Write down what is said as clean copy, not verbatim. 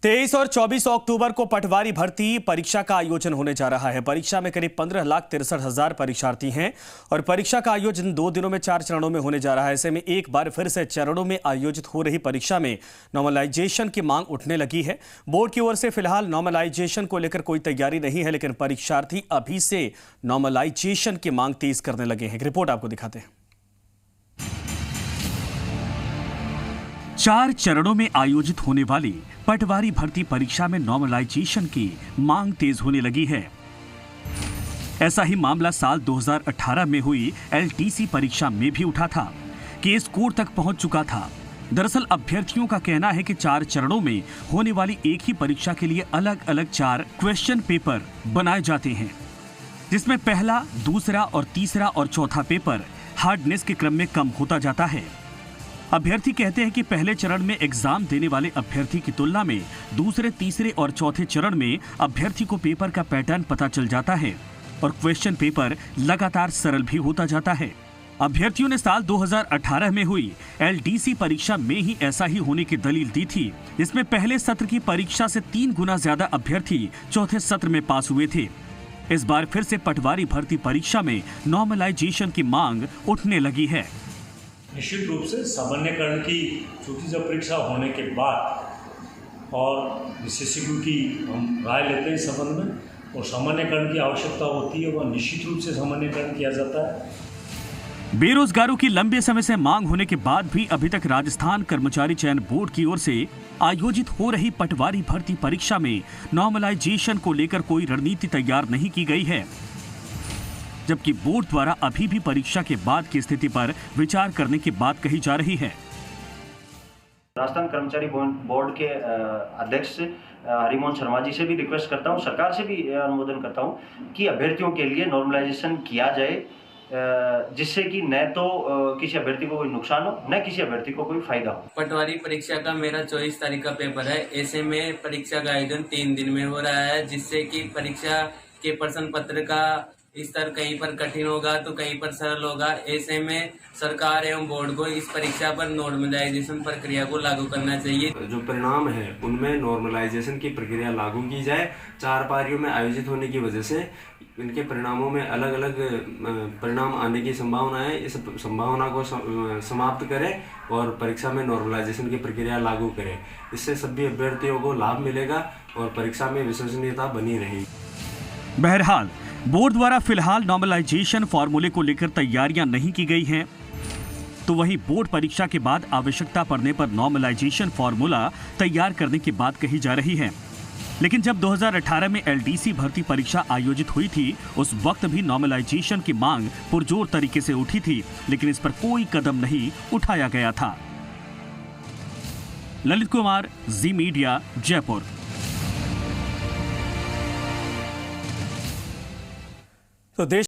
23 और 24 अक्टूबर को पटवारी भर्ती परीक्षा का आयोजन होने जा रहा है। परीक्षा में करीब 15,63,000 परीक्षार्थी हैं और परीक्षा का आयोजन 2 दिनों में 4 चरणों में होने जा रहा है। ऐसे में एक बार फिर से चरणों में आयोजित हो रही परीक्षा में नॉर्मलाइजेशन की मांग उठने लगी है। बोर्ड की ओर से फिलहाल नॉर्मलाइजेशन को लेकर कोई तैयारी नहीं है, लेकिन परीक्षार्थी अभी से नॉर्मलाइजेशन की मांग तेज करने लगे हैं। रिपोर्ट आपको दिखाते हैं। 4 चरणों में आयोजित होने वाली पटवारी भर्ती परीक्षा में नॉर्मलाइजेशन की मांग तेज होने लगी है। ऐसा ही मामला साल 2018 में हुई एलटीसी परीक्षा में भी उठा था। केस कोर्ट तक पहुंच चुका था। दरअसल अभ्यर्थियों का कहना है कि 4 चरणों में होने वाली एक ही परीक्षा के लिए अलग अलग 4 क्वेश्चन पेपर बनाए जाते हैं, जिसमें पहला, दूसरा और तीसरा और चौथा पेपर हार्डनेस के क्रम में कम होता जाता है। अभ्यर्थी कहते हैं कि पहले चरण में एग्जाम देने वाले अभ्यर्थी की तुलना में दूसरे, तीसरे और चौथे चरण में अभ्यर्थी को पेपर का पैटर्न पता चल जाता है और क्वेश्चन पेपर लगातार सरल भी होता जाता है। अभ्यर्थियों ने साल 2018 में हुई एलडीसी परीक्षा में ही ऐसा ही होने की दलील दी थी। इसमें पहले सत्र की परीक्षा से 3 गुना ज्यादा अभ्यर्थी चौथे सत्र में पास हुए थे। इस बार फिर से पटवारी भर्ती परीक्षा में नॉर्मलाइजेशन की मांग उठने लगी है। निश्चित रूप से सामान्यकरण की छोटी सी परीक्षा होने के बाद और विशेषज्ञों की हम राय लेते हैं इस संबंध में, और सामान्यकरण की आवश्यकता होती है, वह निश्चित रूप से सामान्यकरण किया जाता है। बेरोजगारों की लंबे समय से मांग होने के बाद भी अभी तक राजस्थान कर्मचारी चयन बोर्ड की ओर से आयोजित हो रही पटवारी भर्ती परीक्षा में नॉर्मलाइजेशन को लेकर कोई रणनीति तैयार नहीं की गई है, जबकि बोर्ड द्वारा अभी भी परीक्षा के बाद की स्थिति पर विचार करने की बात कही जा रही है। राजस्थान कर्मचारी बोर्ड के अध्यक्ष हरिमोहन शर्मा जी से भी रिक्वेस्ट करता हूं, सरकार से भी अनुमोदन करता हूं कि अभ्यर्थियों के लिए नॉर्मलाइजेशन किया जाए, जिससे कि न तो किसी अभ्यर्थी को कोई नुकसान हो, न किसी अभ्यर्थी को कोई फायदा हो। पटवारी परीक्षा का मेरा 24 तारीख का पेपर है। ऐसे में परीक्षा का आयोजन 3 दिन में हो रहा है, जिससे कि परीक्षा के प्रश्न पत्र का स्तर कहीं पर कठिन होगा तो कहीं पर सरल होगा। ऐसे में सरकार एवं बोर्ड को इस परीक्षा पर नॉर्मलाइजेशन प्रक्रिया को लागू करना चाहिए। जो परिणाम है उनमें नॉर्मलाइजेशन की प्रक्रिया लागू की जाए। 4 पारियों में आयोजित होने की वजह से इनके परिणामों में अलग अलग परिणाम आने की संभावना है। इस संभावना को समाप्त करें और परीक्षा में नॉर्मलाइजेशन की प्रक्रिया लागू करें। इससे सभी अभ्यर्थियों को लाभ मिलेगा और परीक्षा में विश्वसनीयता बनी रहेगी। बहरहाल बोर्ड द्वारा फिलहाल नॉर्मलाइजेशन फॉर्मूले को लेकर तैयारियां नहीं की गई हैं, तो वहीं बोर्ड परीक्षा के बाद आवश्यकता पड़ने पर नॉर्मलाइजेशन फॉर्मूला तैयार करने की बात कही जा रही है। लेकिन जब 2018 में एलडीसी भर्ती परीक्षा आयोजित हुई थी, उस वक्त भी नॉर्मलाइजेशन की मांग पुरजोर तरीके से उठी थी, लेकिन इस पर कोई कदम नहीं उठाया गया था। ललित कुमार, जी मीडिया, जयपुर। तो देश